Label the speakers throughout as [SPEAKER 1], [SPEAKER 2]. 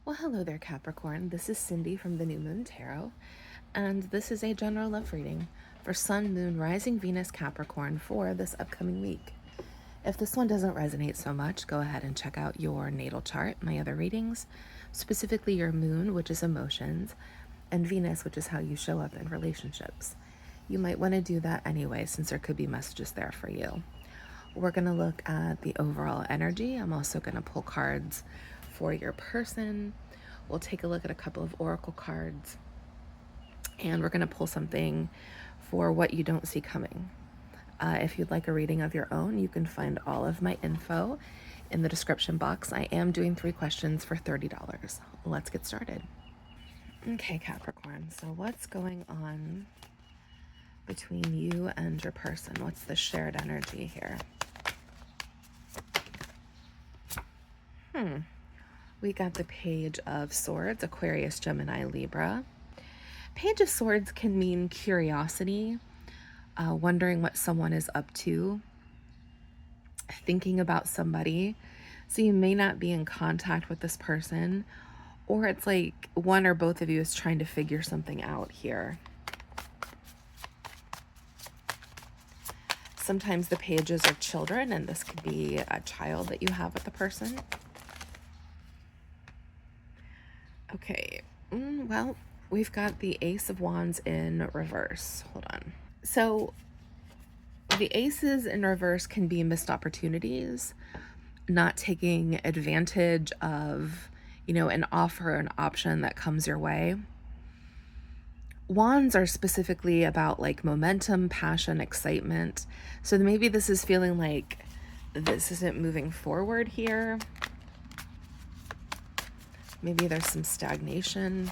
[SPEAKER 1] Well, hello there, Capricorn. This is Cindy from the New Moon Tarot, and this is a general love reading for Sun, Moon, Rising, Venus, Capricorn for this upcoming week. If this one doesn't resonate so much, go ahead and check out your natal chart, my other readings, specifically your Moon, which is emotions, and Venus, which is how you show up in relationships. You might want to do that anyway, since there could be messages there for you. We're going to look at the overall energy. I'm also going to pull cards for your person. We'll take a look at a couple of oracle cards, and we're going to pull something for what you don't see coming. If you'd like a reading of your own, you can find all of my info in the description box. I am doing 3 questions for $30. Let's get started. Okay, Capricorn, so what's going on between you and your person? What's the shared energy here? We got the Page of Swords, Aquarius, Gemini, Libra. Page of Swords can mean curiosity, wondering what someone is up to, thinking about somebody. So you may not be in contact with this person, or it's like one or both of you is trying to figure something out here. Sometimes the pages are children, and this could be a child that you have with the person. Okay, well, we've got the Ace of Wands in reverse. Hold on. So the aces in reverse can be missed opportunities, not taking advantage of, an offer, an option that comes your way. Wands are specifically about like momentum, passion, excitement. So maybe this is feeling like this isn't moving forward here. Maybe there's some stagnation.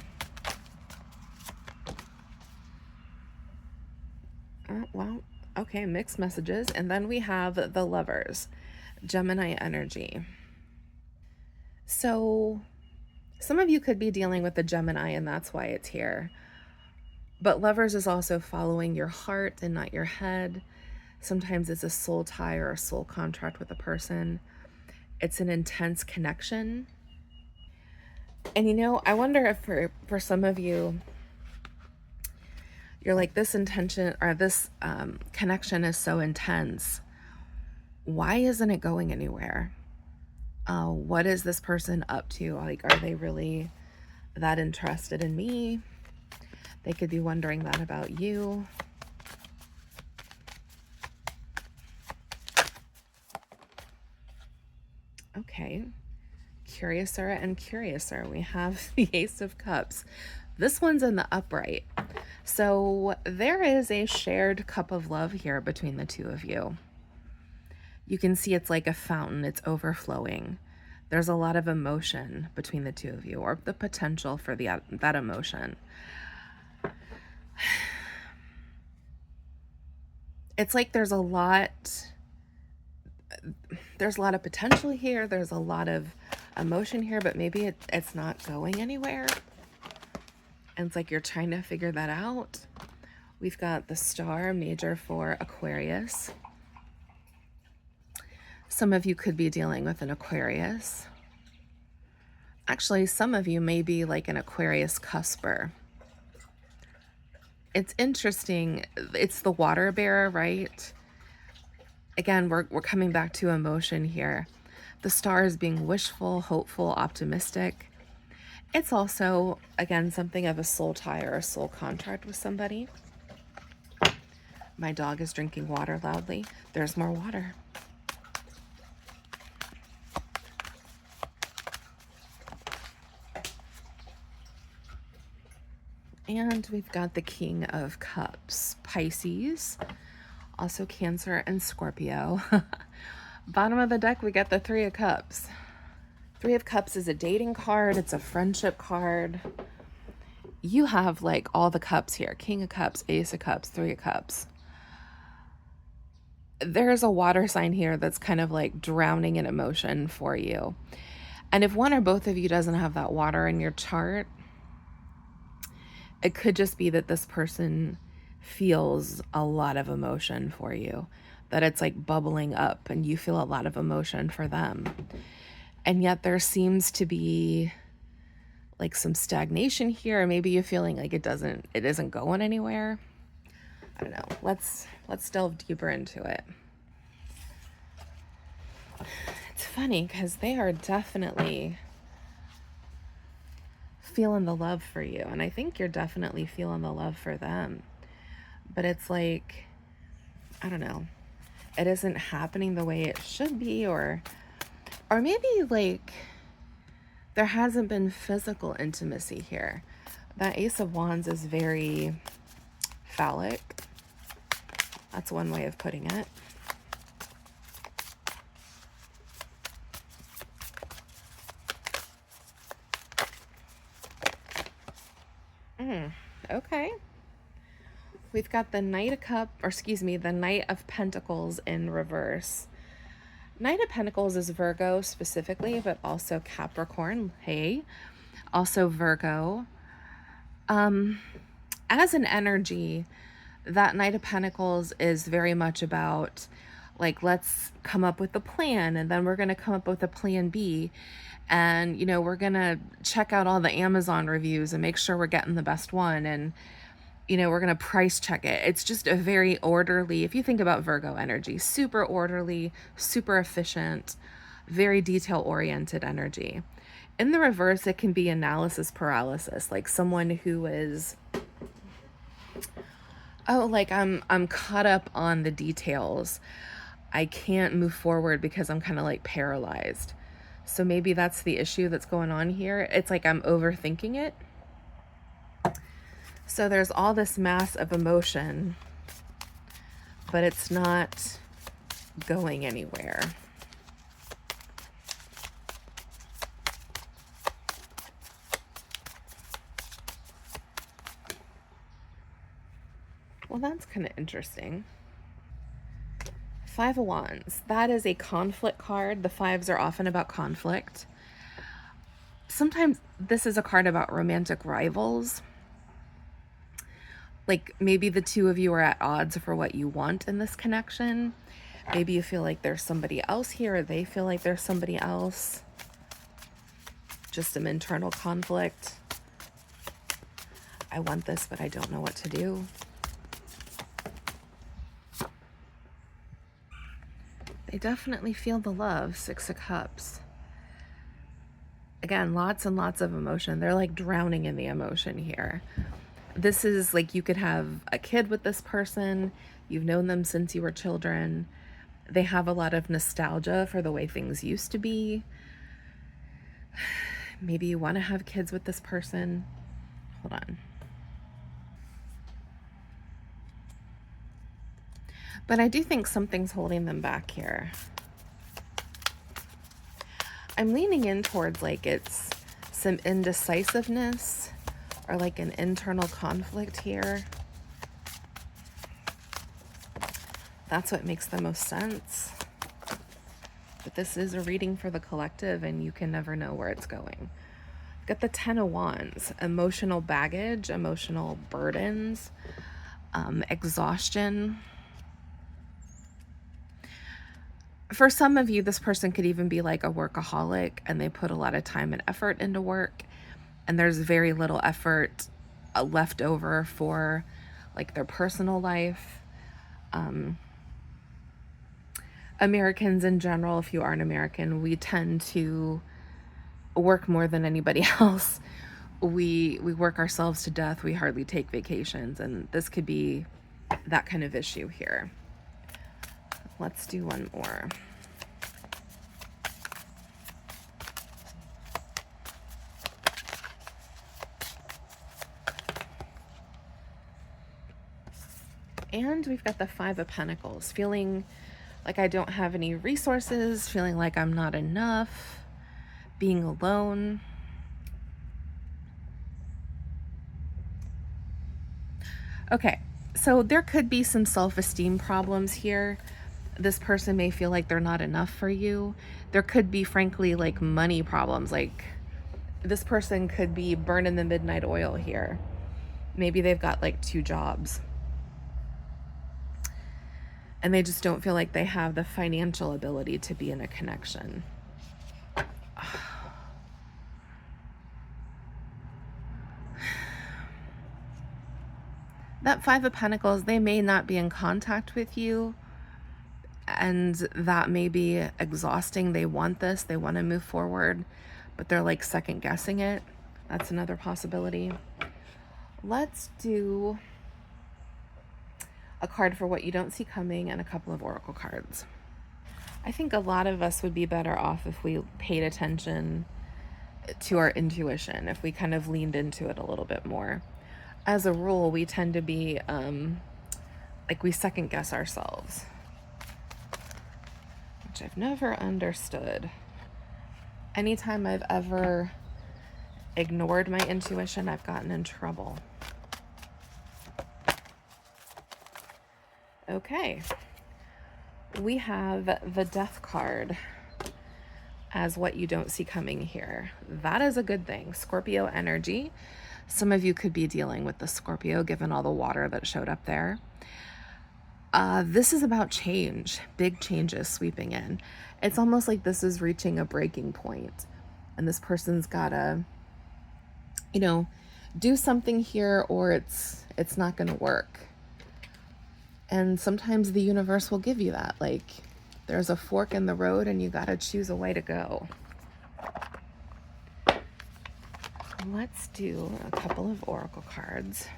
[SPEAKER 1] Well, okay, mixed messages. And then we have the Lovers, Gemini energy. So some of you could be dealing with the Gemini, and that's why it's here. But Lovers is also following your heart and not your head. Sometimes it's a soul tie or a soul contract with a person. It's an intense connection. And I wonder if for some of you, you're like, this intention or this connection is so intense. Why isn't it going anywhere? What is this person up to? Like, are they really that interested in me? They could be wondering that about you. Okay. Curiouser and curiouser. We have the Ace of Cups. This one's in the upright. So there is a shared cup of love here between the two of you. You can see it's like a fountain. It's overflowing. There's a lot of emotion between the two of you, or the potential for that emotion. It's like there's a lot of potential here. There's a lot of emotion here, but maybe it's not going anywhere. And it's like you're trying to figure that out. We've got the Star Major for Aquarius. Some of you could be dealing with an Aquarius. Actually, some of you may be like an Aquarius cusper. It's interesting. It's the water bearer, right? Again, we're coming back to emotion here. The Star is being wishful, hopeful, optimistic. It's also, again, something of a soul tie or a soul contract with somebody. My dog is drinking water loudly. There's more water. And we've got the King of Cups, Pisces, also Cancer and Scorpio. Bottom of the deck, we got the Three of Cups. Three of Cups is a dating card. It's a friendship card. You have like all the cups here. King of Cups, Ace of Cups, Three of Cups. There's a water sign here that's kind of like drowning in emotion for you. And if one or both of you doesn't have that water in your chart, it could just be that this person feels a lot of emotion for you, that it's like bubbling up and you feel a lot of emotion for them. And yet there seems to be like some stagnation here, or maybe you're feeling like it isn't going anywhere. I don't know. Let's delve deeper into it. It's funny because they are definitely feeling the love for you, and I think you're definitely feeling the love for them. But it's like, I don't know, it isn't happening the way it should be, or maybe like there hasn't been physical intimacy here. That Ace of Wands is very phallic. That's one way of putting it. Okay. We've got the Knight of Pentacles in reverse. Knight of Pentacles is Virgo specifically, but also Capricorn. Hey, also Virgo. As an energy, that Knight of Pentacles is very much about, like, let's come up with a plan, and then we're going to come up with a plan B. And, you know, we're going to check out all the Amazon reviews and make sure we're getting the best one. And, you know, we're going to price check it. It's just a very orderly, if you think about Virgo energy, super orderly, super efficient, very detail-oriented energy. In the reverse, it can be analysis paralysis, like someone who is, oh, like I'm caught up on the details. I can't move forward because I'm kind of like paralyzed. So maybe that's the issue that's going on here. It's like I'm overthinking it. So there's all this mass of emotion, but it's not going anywhere. Well, that's kind of interesting. Five of Wands. That is a conflict card. The fives are often about conflict. Sometimes this is a card about romantic rivals. Like maybe the two of you are at odds for what you want in this connection. Maybe you feel like there's somebody else here, or they feel like there's somebody else. Just some internal conflict. I want this, but I don't know what to do. They definitely feel the love. Six of Cups. Again, lots and lots of emotion. They're like drowning in the emotion here. This is like you could have a kid with this person. You've known them since you were children. They have a lot of nostalgia for the way things used to be. Maybe you want to have kids with this person. Hold on. But I do think something's holding them back here. I'm leaning in towards like it's some indecisiveness or like an internal conflict here. That's what makes the most sense. But this is a reading for the collective, and you can never know where it's going. Got the Ten of Wands, emotional baggage, emotional burdens, exhaustion. For some of you, this person could even be like a workaholic, and they put a lot of time and effort into work, and there's very little effort left over for like their personal life. Americans in general, if you are an American, we tend to work more than anybody else. We work ourselves to death. We hardly take vacations, and this could be that kind of issue here. Let's do one more. And we've got the Five of Pentacles, feeling like I don't have any resources, feeling like I'm not enough, being alone. Okay, so there could be some self-esteem problems here. This person may feel like they're not enough for you. There could be, frankly, like money problems. Like this person could be burning the midnight oil here. Maybe they've got like 2 jobs. And they just don't feel like they have the financial ability to be in a connection. That Five of Pentacles, they may not be in contact with you, and that may be exhausting. They want this, they want to move forward, but they're like second guessing it. That's another possibility. Let's do a card for what you don't see coming and a couple of oracle cards. I think a lot of us would be better off if we paid attention to our intuition, if we kind of leaned into it a little bit more. As a rule, we tend to be like we second guess ourselves, which I've never understood. Anytime I've ever ignored my intuition, I've gotten in trouble. Okay. We have the Death card as what you don't see coming here. That is a good thing. Scorpio energy. Some of you could be dealing with the Scorpio, given all the water that showed up there. This is about change, big changes sweeping in. It's almost like this is reaching a breaking point, and this person's gotta, do something here, or it's not gonna work. And sometimes the universe will give you that. Like, there's a fork in the road and you got to choose a way to go. Let's do a couple of oracle cards.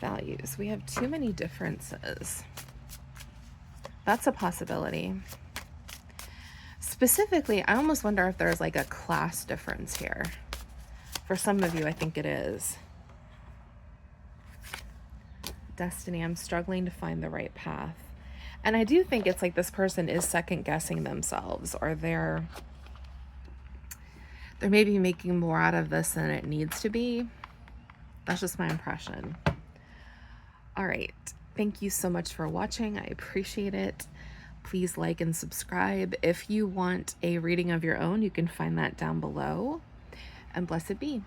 [SPEAKER 1] Values. We have too many differences. That's a possibility. Specifically, I almost wonder if there's like a class difference here. For some of you, I think it is. Destiny, I'm struggling to find the right path. And I do think it's like this person is second guessing themselves, or they're maybe making more out of this than it needs to be. That's just my impression. All right. Thank you so much for watching. I appreciate it. Please like and subscribe. If you want a reading of your own, you can find that down below. And blessed be.